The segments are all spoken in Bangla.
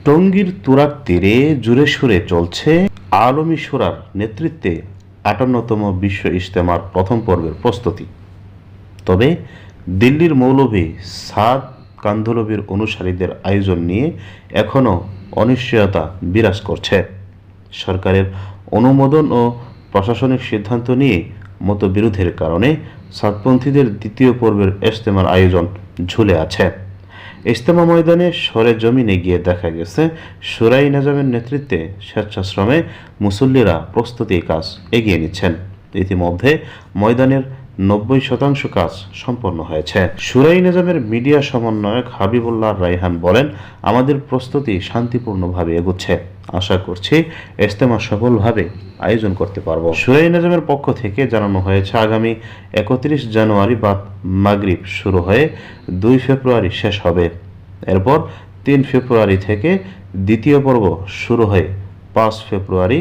টঙ্গীর তুরাগ তীরে জুড়ে সুরে চলছে আলমী শূরার নেতৃত্বে ৫৮তম বিশ্ব ইজতেমার প্রথম পর্বের প্রস্তুতি। তবে দিল্লির মৌলভী সাদ কান্ধলভির অনুসারীদের আয়োজন নিয়ে এখনও অনিশ্চয়তা বিরাজ করছে। সরকারের অনুমোদন ও প্রশাসনিক সিদ্ধান্ত নিয়ে মতবিরোধের কারণে সাদপন্থীদের দ্বিতীয় পর্বের ইজতেমার আয়োজন ঝুলে আছে। ইজতেমা ময়দানে সরেজমিনে গিয়ে দেখা গেছে, শুরাই নিজামের নেতৃত্বে স্বেচ্ছাশ্রমে মুসল্লিরা প্রস্তুতি কাজ এগিয়ে নিচ্ছেন। ইতিমধ্যে ময়দানের ৯০% কাজ সম্পন্ন হয়েছে। শুরাই নিজামের মিডিয়া সমন্বয়ক হাবিবুল্লাহ রায়হান বলেন, আমাদের প্রস্তুতি শান্তিপূর্ণভাবে এগোচ্ছে। আশা করছি ইজতেমা সফলভাবে আয়োজন করতে পারব। শুরাই নিজামের পক্ষ থেকে জানানো হয়েছে, আগামী ৩১ জানুয়ারি বাদ মাগরিব শুরু হয়ে ২ ফেব্রুয়ারি শেষ হবে। এরপর ৩ ফেব্রুয়ারি থেকে দ্বিতীয় পর্ব শুরু হয়ে ৫ ফেব্রুয়ারি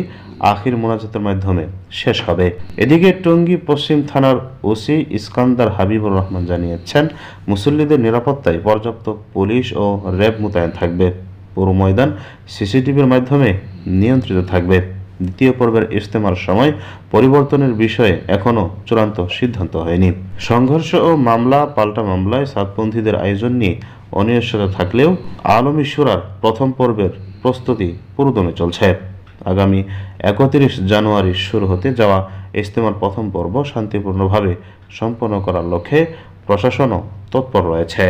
আখির মোনাজাতের মাধ্যমে শেষ হবে। এদিকে টঙ্গী পশ্চিম থানার ওসি ইস্কান্দার হাবিবুর রহমান জানিয়েছেন, মুসল্লিদের নিরাপত্তায় পর্যাপ্ত পুলিশ ও র্যাব মোতায়েন থাকবে। পুরো ময়দান সিসিটিভির মাধ্যমে নিয়ন্ত্রিত থাকবে। দ্বিতীয় পর্বের ইজতেমার সময় পরিবর্তনের বিষয়ে এখনও চূড়ান্ত সিদ্ধান্ত হয়নি। সংঘর্ষ ও মামলা পাল্টা মামলায় সাদপন্থীদের আয়োজন নিয়ে অনিশ্চয়তা থাকলেও আলমী শূরার প্রথম পর্বের প্রস্তুতি পুরোদমে চলছে। আগামী ৩১ জানুয়ারি শুরু হতে যাওয়া ইজতেমার প্রথম পর্ব শান্তিপূর্ণভাবে সম্পন্ন করার লক্ষ্যে প্রশাসনও তৎপর রয়েছে।